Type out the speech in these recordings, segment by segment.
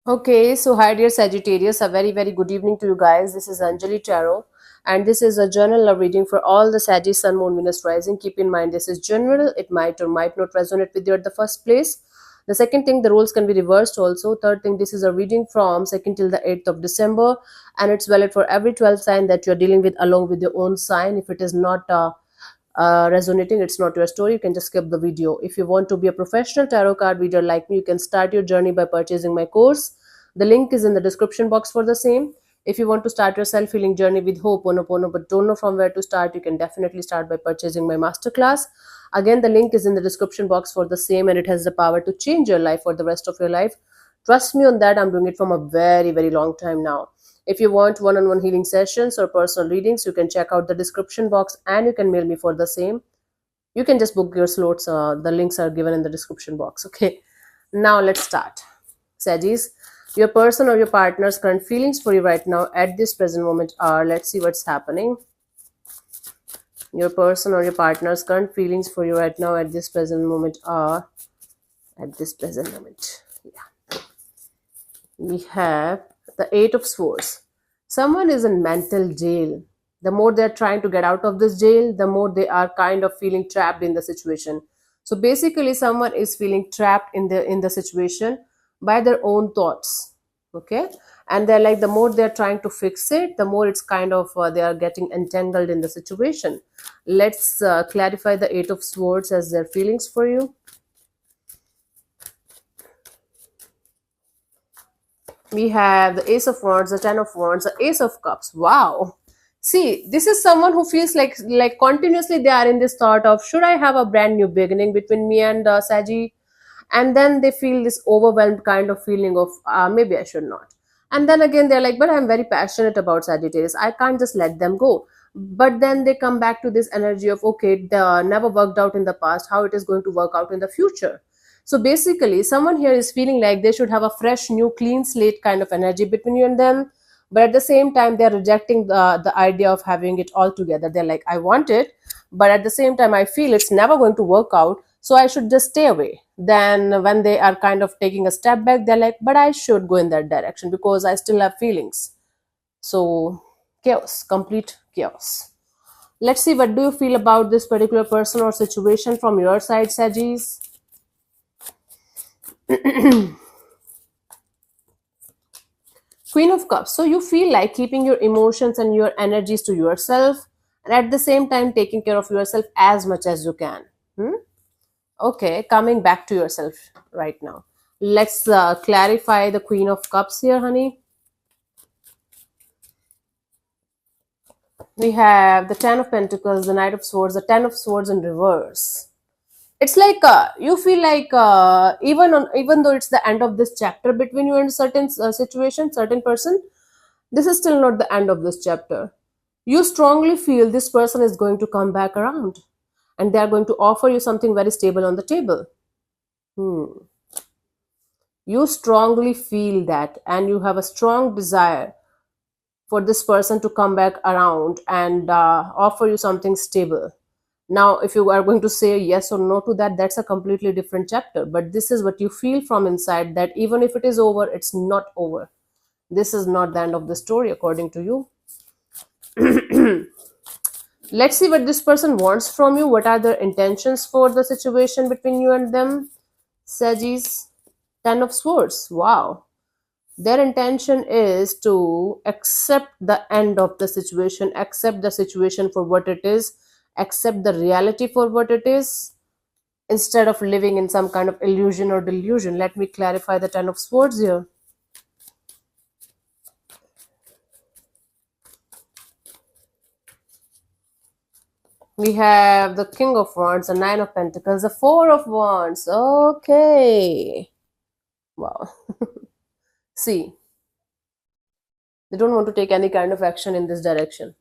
Okay, so hi dear Sagittarius, a very good evening to you guys. This is Anjali Tarot, and this is a general love reading for all the Sagittarius Sun, Moon, Venus, Rising. Keep in mind this is general; it might or might not resonate with you at the first place. The second thing, the roles can be reversed also. Third thing, this is a reading from 2nd till the 8th of December, and it's valid for every 12 sign that you're dealing with along with your own sign. If it is not resonating, it's not your story, you can just skip the video. If you want to be a professional tarot card reader like me, you can start your journey by purchasing my course. The link is in the description box for the same. If you want to start your self-healing journey with hope Ho'oponopono but don't know from where to start, you can definitely start by purchasing my masterclass. Again, the link is in the description box for the same, and it has the power to change your life for the rest of your life. Trust me on that, I'm doing it from a very long time now. If you want one-on-one healing sessions or personal readings, you can check out the description box and you can mail me for the same. You can just book your slots. The links are given in the description box. Okay, now let's start. Sagis, your person or your partner's current feelings for you right now at this present moment are, let's see what's happening. Your person or your partner's current feelings for you right now at this present moment are, at this present moment. Yeah. We have the Eight of Swords. Someone is in mental jail. The more they're trying to get out of this jail, the more they are kind of feeling trapped in the situation. So basically, someone is feeling trapped in the situation by their own thoughts. Okay, and they're like, the more they're trying to fix it, the more it's kind of they are getting entangled in the situation. Let's clarify the Eight of Swords as their feelings for you. We have the Ace of Wands, the Ten of Wands, the Ace of Cups. Wow. See, this is someone who feels like continuously they are in this thought of, should I have a brand new beginning between me and Saji? And then they feel this overwhelmed kind of feeling of maybe I should not. And then again they're like, but I'm very passionate about Sagittarius, I can't just let them go. But then they come back to this energy of, okay, the never worked out in the past, how it is going to work out in the future. So basically someone here is feeling like they should have a fresh new clean slate kind of energy between you and them, but at the same time they're rejecting the idea of having it all together. They're like, I want it, but at the same time I feel it's never going to work out, so I should just stay away. Then when they are kind of taking a step back, they're like, but I should go in that direction because I still have feelings. So chaos, complete chaos. Let's see, what do you feel about this particular person or situation from your side, Sagis? Queen of Cups. So you feel like keeping your emotions and your energies to yourself, and at the same time taking care of yourself as much as you can. Hmm? Okay, coming back to yourself right now. Let's clarify the Queen of Cups here, honey. We have the Ten of Pentacles, the Knight of Swords, the Ten of Swords in reverse. It's like you feel like even though it's the end of this chapter between you and certain situation, certain person, this is still not the end of this chapter. You strongly feel this person is going to come back around, and they are going to offer you something very stable on the table. You strongly feel that, and you have a strong desire for this person to come back around and offer you something stable. Now, if you are going to say yes or no to that, that's a completely different chapter. But this is what you feel from inside, that even if it is over, it's not over. This is not the end of the story, according to you. Let's see what this person wants from you. What are their intentions for the situation between you and them? Sagis, Ten of Swords. Wow. Their intention is to accept the end of the situation, accept the situation for what it is, accept the reality for what it is, instead of living in some kind of illusion or delusion. Let me clarify the Ten of Swords here. We have the King of Wands, the Nine of Pentacles, the Four of Wands. Okay. Wow. See, they don't want to take any kind of action in this direction.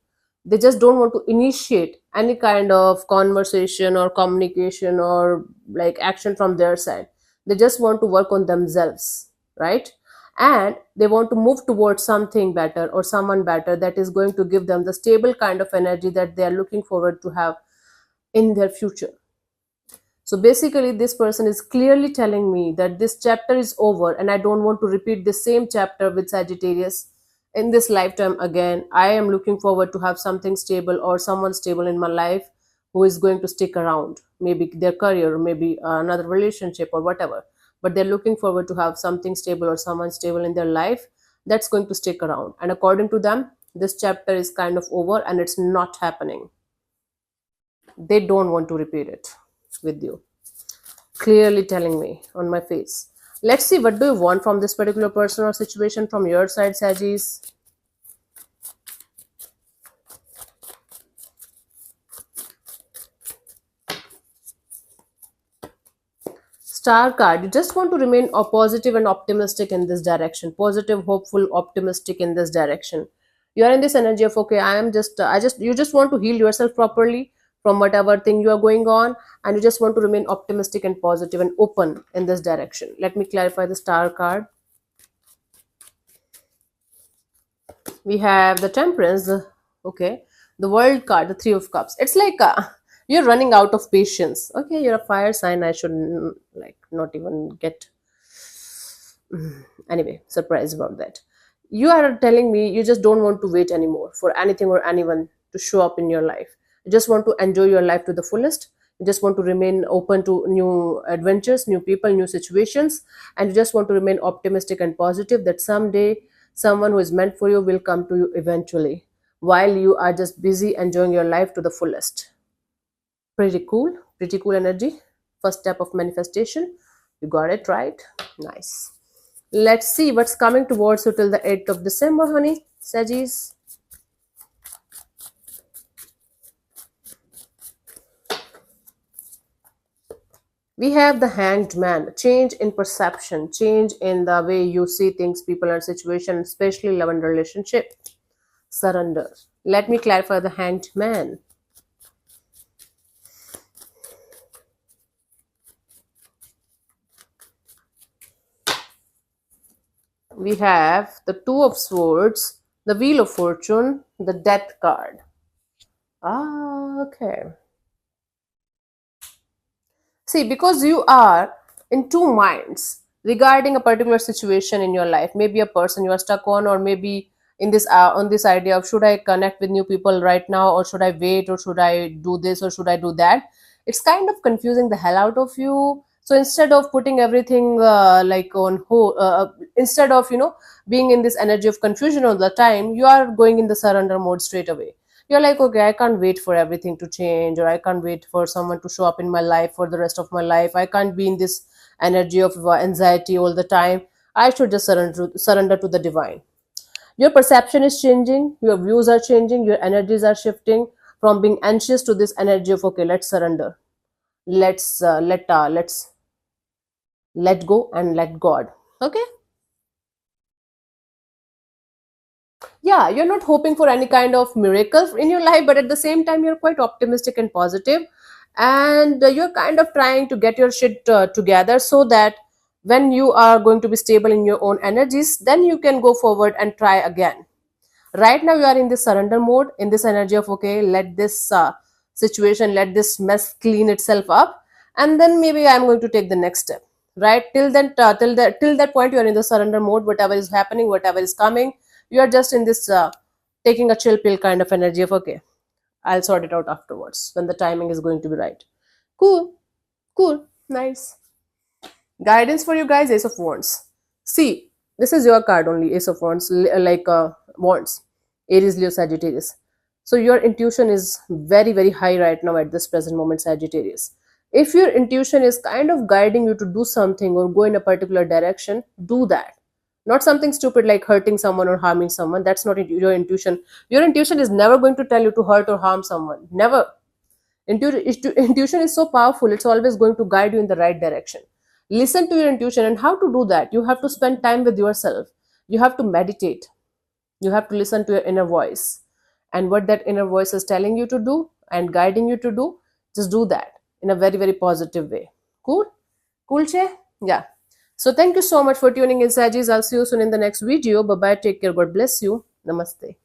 They just don't want to initiate any kind of conversation or communication or like action from their side. They just want to work on themselves, right? And they want to move towards something better or someone better that is going to give them the stable kind of energy that they are looking forward to have in their future. So basically, this person is clearly telling me that this chapter is over and I don't want to repeat the same chapter with Sagittarius in this lifetime again. I am looking forward to have something stable or someone stable in my life who is going to stick around, maybe their career, maybe another relationship or whatever. But they're looking forward to have something stable or someone stable in their life that's going to stick around. And according to them, this chapter is kind of over and it's not happening. They don't want to repeat it with you, clearly telling me on my face. Let's see, what do you want from this particular person or situation from your side, Sagittarius? Star card, you just want to remain positive and optimistic in this direction. Positive, hopeful, optimistic in this direction. You are in this energy of, okay, you just want to heal yourself properly from whatever thing you are going on, and you just want to remain optimistic and positive and open in this direction. Let me clarify the star card. We have the temperance, okay, the world card, the three of cups. It's like you're running out of patience. Okay, you're a fire sign. I should like not even get anyway surprised about that. You are telling me you just don't want to wait anymore for anything or anyone to show up in your life. You just want to enjoy your life to the fullest. You just want to remain open to new adventures, new people, new situations, and you just want to remain optimistic and positive that someday someone who is meant for you will come to you eventually, while you are just busy enjoying your life to the fullest. Pretty cool energy. First step of manifestation. You got it right. Nice. Let's see what's coming towards you till the 8th of December, honey. Sagis. We have the Hanged Man. Change in perception, change in the way you see things, people, and situation, especially love and relationship. Surrender. Let me clarify the Hanged Man. We have the Two of Swords, the Wheel of Fortune, the Death card. Okay. See, because you are in two minds regarding a particular situation in your life, maybe a person you are stuck on, or maybe in this on this idea of, should I connect with new people right now, or should I wait, or should I do this, or should I do that? It's kind of confusing the hell out of you. So instead of putting everything like on hold, instead of being in this energy of confusion all the time, you are going in the surrender mode straight away. You're like, okay, I can't wait for everything to change, or I can't wait for someone to show up in my life for the rest of my life. I can't be in this energy of anxiety all the time. I should just surrender to the divine. Your perception is changing, your views are changing, your energies are shifting from being anxious to this energy of, okay, let's surrender. Let's let go and let God. Okay. Yeah, you're not hoping for any kind of miracle in your life, but at the same time you're quite optimistic and positive, and you're kind of trying to get your shit together, so that when you are going to be stable in your own energies, then you can go forward and try again. Right now you are in this surrender mode, in this energy of, okay, let this situation, let this mess clean itself up, and then maybe I'm going to take the next step. Right, till then, till that point you are in the surrender mode. Whatever is happening, whatever is coming, you are just in this taking a chill pill kind of energy of, okay, I'll sort it out afterwards when the timing is going to be right. Cool. Cool. Nice. Guidance for you guys, Ace of Wands. See, this is your card only, Ace of Wands, like Wands, Aries, Leo, Sagittarius. So your intuition is very, very high right now at this present moment, Sagittarius. If your intuition is kind of guiding you to do something or go in a particular direction, do that. Not something stupid like hurting someone or harming someone. That's not your intuition. Your intuition is never going to tell you to hurt or harm someone. Never. Intuition is so powerful, it's always going to guide you in the right direction. Listen to your intuition, and how to do that? You have to spend time with yourself. You have to meditate. You have to listen to your inner voice. And what that inner voice is telling you to do and guiding you to do, just do that in a very, very positive way. Cool? Cool, Che? Yeah. So thank you so much for tuning in, Sagis. I'll see you soon in the next video. Bye-bye. Take care. God bless you. Namaste.